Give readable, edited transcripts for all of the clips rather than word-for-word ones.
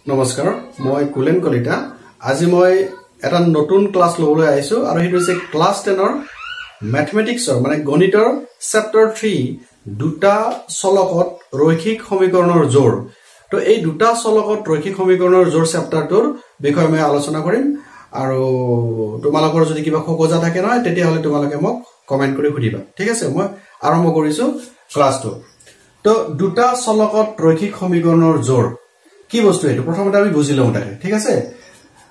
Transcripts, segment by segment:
নমস্কাৰ মই কুলেন কলিতা আজি মই এটা নতুন ক্লাস লবলৈ আইছো আৰু হেতু হৈছে ক্লাস 10 ৰ ম্যাথমেটিক্সৰ মানে গণিতৰ চেপ্টাৰ 3 দুটা চলকত ৰৈখিক সমীকৰণৰ জোৰ তো এই দুটা চলকত ৰৈখিক সমীকৰণৰ জোৰ চেপ্টাৰটোৰ বিষয়ে মই আলোচনা কৰিম আৰু তোমালোকৰ যদি কিবা খোকজা থাকে নহয় তেতিয়া হলে তোমালোকে মোক কমেন্ট কৰি সুধিবা ঠিক আছে মই আৰম্ভ কৰিছো ক্লাসটো তো দুটা চলকত ৰৈখিক সমীকৰণৰ জোৰ কি বস্তু এটো প্ৰথমতে আমি বুজি লওঁ তাকে ঠিক আছে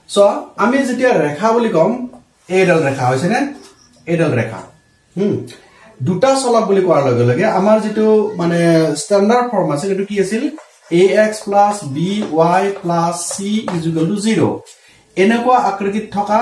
সো আমি যেতিয়া ৰেখা বুলি কম এইডাল ৰেখা হৈছে নে এইডাল ৰেখা দুটা চলক বুলি কোৱাৰ লগে লগে আমাৰ যেটো মানে স্ট্যান্ডাৰ্ড ফৰ্ম আছে এটো কি আছিল ax + by + c = 0 এনেকুৱা আকৃতিত থকা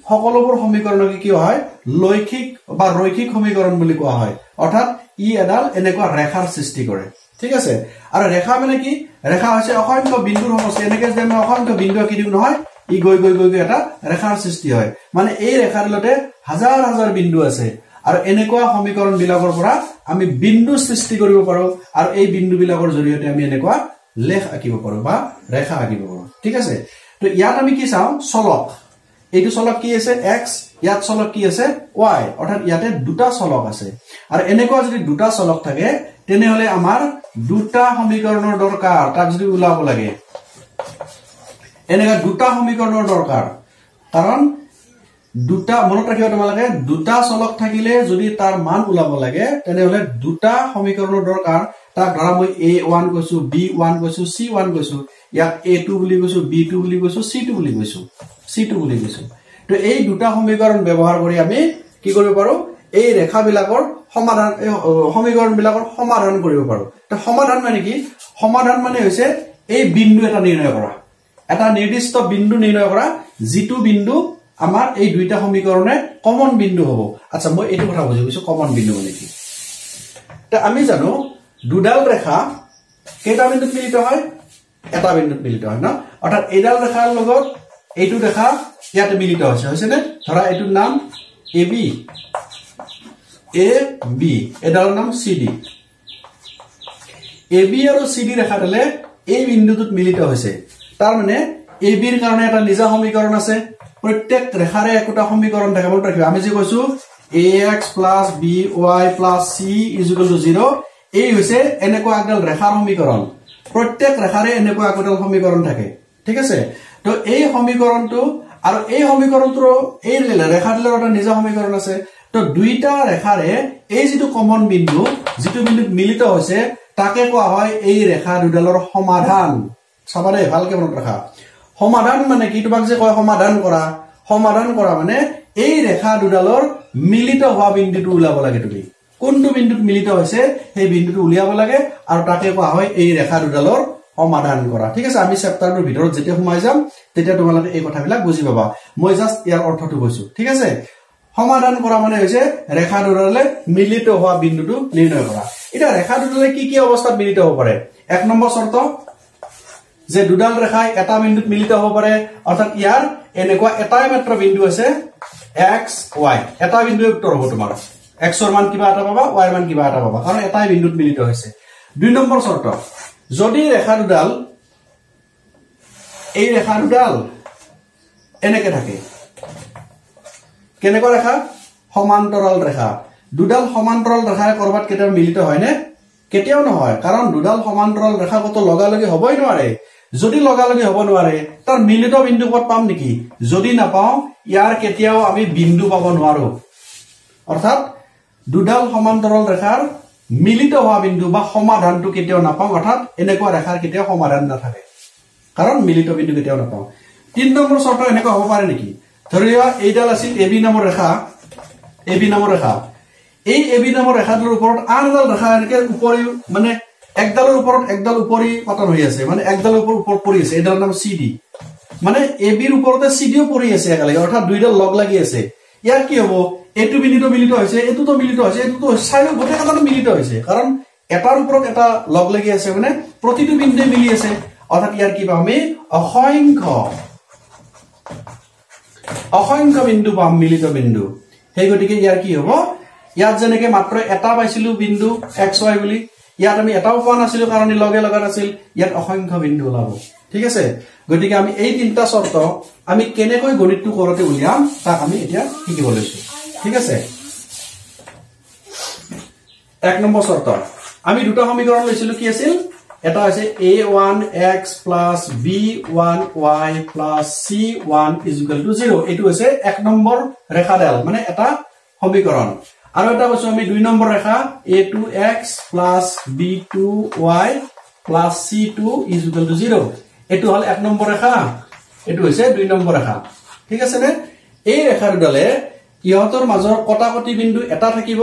সকলোবোৰ সমীকৰণক কি হয় লৈখিক বা ৰৈখিক সমীকৰণ বুলি কোৱা হয় অৰ্থাৎ ই এডাল এনেকুৱা ৰেখাৰ সৃষ্টি কৰে ঠিক আছে আৰু ৰেখা মানে কি ৰেখা হৈছে অসংখ্য বিন্দুৰ সমষ্টি এনেকে যে আমি অসংখ্য বিন্দু আঁকি দিও নহয় ই গৈ এটা ৰেখাৰ সৃষ্টি হয় মানে এই ৰেখাৰ লতে হাজাৰ হাজাৰ বিন্দু আছে আৰু এনেকুৱা সমীকৰণ বিলাকৰ পৰা আমি বিন্দু সৃষ্টি কৰিব পাৰো আৰু এই বিন্দু বিলাকৰ জৰিয়তে আমি এনেকুৱা লেখ আঁকিব পাৰো বা ৰেখা আঁকিব পাৰো ঠিক আছে তো ইয়াত আমি কি চাও চলক এইটো চলক কি আছে x ইয়াত চলক কি আছে y অৰ্থাৎ ইয়াতে দুটা চলক আছে আৰু এনেকুৱা যদি দুটা চলক থাকে তেনেহলে আমাৰ দুটা সমীকৰণৰ দৰকাৰ তাক যদি উলাব লাগে এনেকা দুটা সমীকৰণৰ দৰকাৰ কাৰণ দুটা মনত ৰাখিবা তোমালোকে দুটা চলক থাকিলে যদি তাৰ মান উলাব লাগে তেনেহলে দুটা সমীকৰণৰ দৰকাৰ তাক ধৰা মই a1 কৈছো b1 কৈছো c1 কৈছো ইয়াক a2 বুলি কৈছো b2 বুলি কৈছো c2 বুলি কৈছো তো এই দুটা সমীকৰণ ব্যৱহাৰ কৰি আমি কি কৰিব পাৰো এই ৰেখা বিলাকৰ সমাধান সমীকৰণ বিলাকৰ সমাধান কৰিব পাৰো তো সমাধান মানে কি সমাধান মানে হৈছে এই বিন্দু এটা নিৰ্ণয় কৰা এটা নিৰ্দিষ্ট বিন্দু নিৰ্ণয় কৰা যেটো বিন্দু আমাৰ এই দুইটা সমীকৰণে কমন বিন্দু হ'ব আচ্ছা মই এইটো কথা বুজিছো কমন বিন্দু মানে কি তো আমি জানো দুডাল ৰেখা কেইটা বিন্দুত মিলিত হয় এটা বিন্দুত মিলিত হয় না অৰ্থাৎ এইডাল ৰেখাৰ লগত এইটো ৰেখা ইয়াতে মিলিত হৈছে নে ধৰা এইটোৰ নাম AB এডালৰ নাম CD AB আৰু CD ৰেখাডালে এই বিন্দুটোত মিলিত হৈছে তাৰ মানে AB ৰ কাৰণে এটা নিজা সমীকৰণ আছে প্ৰত্যেক ৰেখাৰে একটা সমীকৰণ থাকে মনত ৰাখিবা আমি যে কৈছো ax + by + c = 0 এই হৈছে এনেকুৱা একডাল ৰেখাৰ সমীকৰণ প্ৰত্যেক ৰেখাৰে এনেকুৱা একডাল সমীকৰণ থাকে ঠিক আছে তো এই সমীকৰণটো আৰু এই সমীকৰণটোৰ এই ৰেখাডালৰ এটা নিজা সমীকৰণ আছে তো দুইটা ৰেখাৰে এই যেটো কমন বিন্দু যেটো বিন্দুত মিলিত হৈছে তাকে কোৱা হয় এই ৰেখা দুডালৰ সমাধান সবাৰে ভালকে মনত ৰাখা সমাধান মানে কি তোমাক যে কয় সমাধান কৰা মানে এই ৰেখা দুডালৰ মিলিত হোৱা বিন্দুটো উলাব লাগে তুমি কোনটো বিন্দুত মিলিত হৈছে সেই বিন্দুটো উলিয়াব লাগে আৰু তাকে কোৱা হয় এই ৰেখা দুডালৰ সমাধান কৰা ঠিক আছে আমি চেপ্টাৰটোৰ ভিতৰত যেতিয়া সোমাই যাম তেতিয়া তোমালোকে এই কথাবিলাক বুজি পাবা মই জাস্ট ইয়াৰ অৰ্থটো কৈছো ঠিক আছে সমাধান কৰা মানে হৈছে ৰেখা দুডালে মিলিত হোৱা বিন্দুটো নিৰ্ণয় কৰা এটা ৰেখা দুডালে কি অৱস্থাত মিলিত হ'ব পাৰে এক নম্বৰ শৰ্ত যে দুডাল ৰেখা এটা বিন্দুত মিলিত হ'ব পাৰে অৰ্থাৎ ইয়াৰ এনেকুৱা এটাই মাত্ৰ বিন্দু আছে x y এটা বিন্দু উত্তৰ হ'ব তোমাৰ x ৰ মান কিবা এটা পাবা y ৰ মান কিবা এটা পাবা কাৰণ এটাই বিন্দুত মিলিত হৈছে দুই নম্বৰ শৰ্ত যদি ৰেখা দুডাল এই ৰেখা দুডাল এনেকে থাকে কেনেকুৱা ৰেখা সমান্তৰাল ৰেখা দুডাল সমান্তৰাল ৰেখাৰে কৰবাত কেতিয়াও মিলিত হয় নে কেতিয়াও নহয় কাৰণ দুডাল সমান্তৰাল ৰেখা কত লগালগি হ'বই নোৱাৰে যদি লগালগি হ'ব নোৱাৰে তাৰ মিলিত বিন্দু কত পাম নেকি যদি নাপাও ইয়াৰ কেতিয়াও আমি বিন্দু পাব নোৱাৰো অৰ্থাৎ দুডাল সমান্তৰাল ৰেখাৰ মিলিত হোৱা বিন্দু বা সমাধানটো কেতিয়াও নাপাও অৰ্থাৎ এনেকুৱা ৰেখাৰ কেতিয়াও সমাধান নাথাকে কাৰণ মিলিত বিন্দু কেতিয়াও নাপাও তিন নম্বৰ শৰ্ত এনেকুৱা হ'ব পাৰে নেকি ধৰিয়া এইডাল আছিল AB নামৰ ৰেখা এই AB নামৰ ৰেখাটোৰ ওপৰত আন এডাল ৰেখা এনেকে উপৰি মানে একডালৰ ওপৰত একডাল উপৰি পতন হৈ আছে মানে একডালৰ ওপৰত পৰি আছে এডালৰ নাম CD মানে AB ৰ ওপৰতে CD ও পৰি আছে একেলগে অৰ্থাৎ দুইডাল লগ লাগি আছে ইয়াৰ কি হ'ব এটো বিন্দুটো মিলিত হৈছে এটোটো মিলিত হৈছে এটোটো চাইও গোটেই কথাটো মিলিত হৈছে কাৰণ এটাৰ ওপৰত এটা লগ লাগি আছে মানে প্ৰতিটো বিন্দুৱে মিলি আছে অৰ্থাৎ ইয়াৰ কি পাম আমি অসংখ্য বিন্দু পাম মিলিত বিন্দু সেই গতিকে ইয়াৰ কি হ'ব ইয়াত যেনেকে মাত্ৰ এটা পাইছিলো বিন্দু xy বুলি ইয়াত আমি এটাও পোৱা নাছিলো কাৰণ লগে লগা নাছিল ইয়াত অসংখ্য বিন্দু ওলাব ঠিক আছে গতিকে আমি এই তিনটা শর্ত আমি কেনেকৈ গণিতটো কৰতে উলিয়াম তাক আমি এতিয়া শিকিব লৈছো ঠিক আছে এক নম্বৰ শর্ত আমি দুটা সমীকরণ লৈছিলো কি আছিল এটা আছে a1x plus b1y plus c1 is equal to 0 এটো আছে এক নম্বৰ ৰেখাডাল মানে এটা সমীকৰণ আৰু এটা বস্তু আমি দুই number Rekha a2x plus b2y plus c2 is equal to 0 এটো হল এক নম্বৰ ৰেখা এটো হৈছে দুই নম্বৰ ৰেখা ঠিক আছে নে এই ৰেখাৰ দলে ইহতৰ মাজৰ কটাকটি বিন্দু এটা থাকিব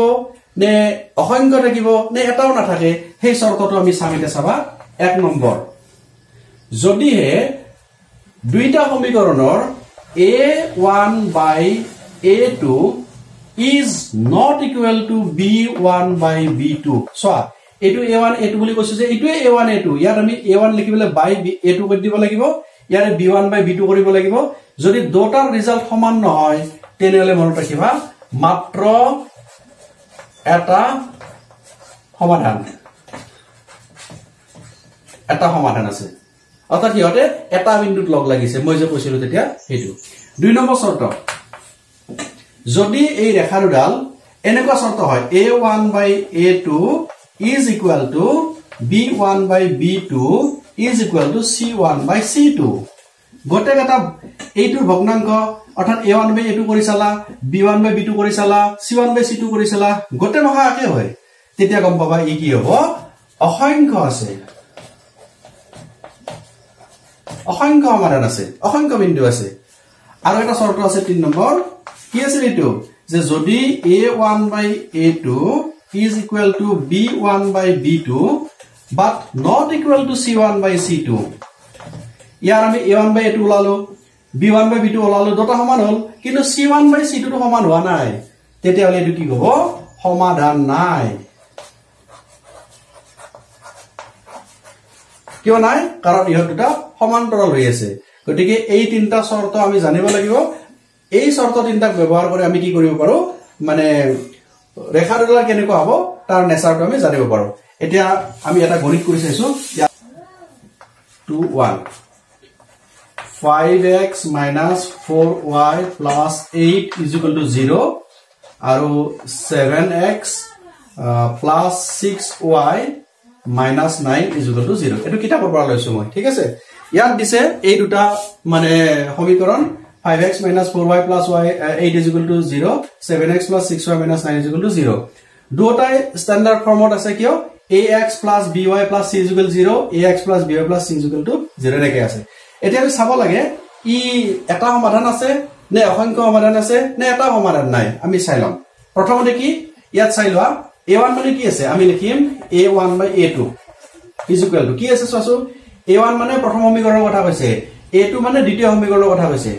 নে অসংখ্য থাকিব নে এটাও না থাকে সেই শর্তটো আমি সামিতে চাবা এক নম্বৰ যদি হে দুইটা সমীকৰণৰ a1 by a2 is not equal to b1 by b2 so এটো a1 a2 বুলি কৈছো যে এটো a1 a2 ইয়াত আমি a1 লিখিবলে by a2 কৰি দিব লাগিব ইয়াৰে b1 by b2 কৰিব লাগিব যদি দুটাৰ ৰিজাল্ট সমান নহয় তেনেহলে মনত ৰাখিবা মাত্ৰ এটা সমাধান আছে অর্থাৎ ইহতে এটা বিন্দুত লগ লাগিছে মই যে কৈছিলো তেতিয়া হেতু দুই নম্বৰ শৰ্ত যদি এই ৰেখাডাল এনেকুৱা শর্ত হয় a1 by a2 is equal to b1 by b2 is equal to c1 by c2 গোটে এটা এইটোৰ ভগ্নাংক অৰ্থাৎ a1 by a2 কৰি চালা b1 by b2 কৰি চালা c1 by c2 কৰি চালা গোটে মহা একে হয় তেতিয়া গম পাবা ই কি হ'ব অসংখ্য আছে অসংখ্য সমাধান আছে অসংখ্য বিন্দু আছে আৰু এটা শৰ্ত আছে 3 নম্বৰ কি আছে এটো যে যদি a1 by a2 is equal to b1 by b2 but not equal to c1 by c2 ইয়াৰ আমি a1 by a2 ওলালো b1 by b2 ওলালো দুটা সমান হল কিন্তু c1 by c2 টো সমান হোৱা নাই তেতিয়া হলে এটো কি হ'ব সমাধান নাই কিয় নাই কাৰণ ইহত দুটা সমান্তৰাল হৈ আছে গতিকে এই তিনটা শৰ্ত আমি জানিব লাগিব এই শৰ্ত তিনটাক ব্যৱহাৰ কৰি আমি কি কৰিব পাৰো মানে ৰেখাডাল কেনেকুৱা হ'ব তাৰ নেচাৰটো আমি জানিব পাৰো এতিয়া আমি এটা গণিত কৰি চাইছো 2 1 5x minus 4y plus 8 is equal to 0 আৰু 7x plus 6y minus 9 is equal to 0 এটো কিতাপৰ পৰা লৈছো মই ঠিক আছে ইয়াত দিছে এই দুটা মানে সমীকৰণ 5x minus 4y plus y 8 is equal to 0 7x plus 6y minus 9 is equal to 0 দুটাই স্ট্যান্ডার্ড ফর্মত আছে কিয় ax plus by plus c is equal to 0 ax plus by plus c is equal to 0 ৰেখে আছে এতিয়া আমি চাব লাগে ই এটা সমাধান আছে নে অসংখ্য সমাধান আছে নে এটা সমাধান নাই আমি চাই লম প্ৰথমতে কি ইয়াত চাই লোৱা a1 মানে কি আছে আমি লিখিম a1 by a2 is equal to কি আছে চাচো a1 মানে প্ৰথম সমীকৰণৰ কথা কৈছে a2 মানে দ্বিতীয় সমীকৰণৰ কথা কৈছে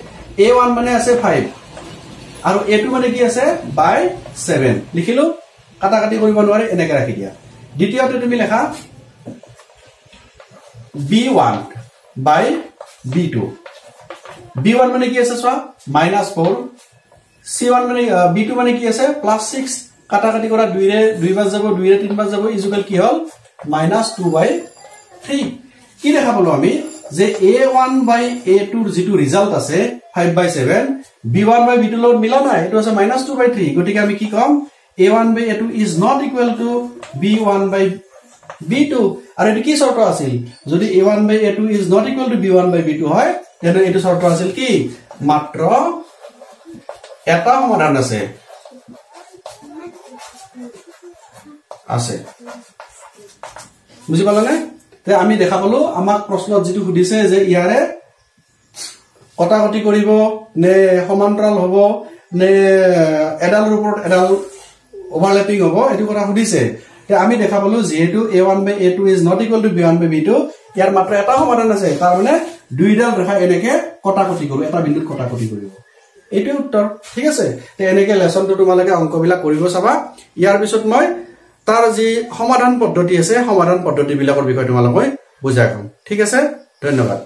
a1 মানে আছে 5 আৰু a2 মানে কি আছে by 7 লিখিলো কাটা কাটি কৰিব নোৱাৰে এনেকৈ ৰাখি দিয়া দ্বিতীয়তে তুমি লেখা b1 by b2 b1 মানে কি আছে চোৱা -4 c1 মানে b2 মানে কি আছে +6 কাটা কাটি কৰা 2 ৰে 2 বাৰ যাব 2 ৰে 3 বাৰ যাব ইকুয়াল কি হল -2/3 কি দেখা পালো আমি যে a1 by a2 ৰ যেটো ৰিজাল্ট আছে 5/7 b1 by b2 লগত মিলা নাই এটো আছে -2/3 গতিকে আমি কি কম a1 by a2 is not equal to b1 by b2 আৰু এটো কি শর্ত আছিল যদি a1 by a2 is not equal to b1 by b2 হয় তেনে এটো শর্ত আছিল কি মাত্ৰ এটা সমাধান আছে বুজি পালানে তে আমি দেখা পালো আমাক প্ৰশ্নত যেটো সুধিছে যে ইয়াৰে কটাকটি কৰিব নে সমান্তৰাল হ'ব নে এডালৰ ওপৰত এডাল ওভাৰল্যাপিং হ'ব এটো কথা সুধিছে তে আমি দেখা পালো যেহেতু a1 by a2 is not equal to b1 by b2 ইয়াৰ মাত্ৰ এটা সমাধান আছে তাৰ মানে দুইডাল ৰেখা এনেকে কটাকটি কৰিব এটা বিন্দুত কটাকটি কৰিব এটো উত্তৰ ঠিক আছে তে এনেকে লেসনটো তোমালকে অংকবিলাক কৰিব চাবা ইয়াৰ পিছত মই তাৰ যি সমাধান পদ্ধতি আছে সমাধান পদ্ধতি বিলাকৰ বিষয় তোমালকৈ বুজাই কম ঠিক আছে ধন্যবাদ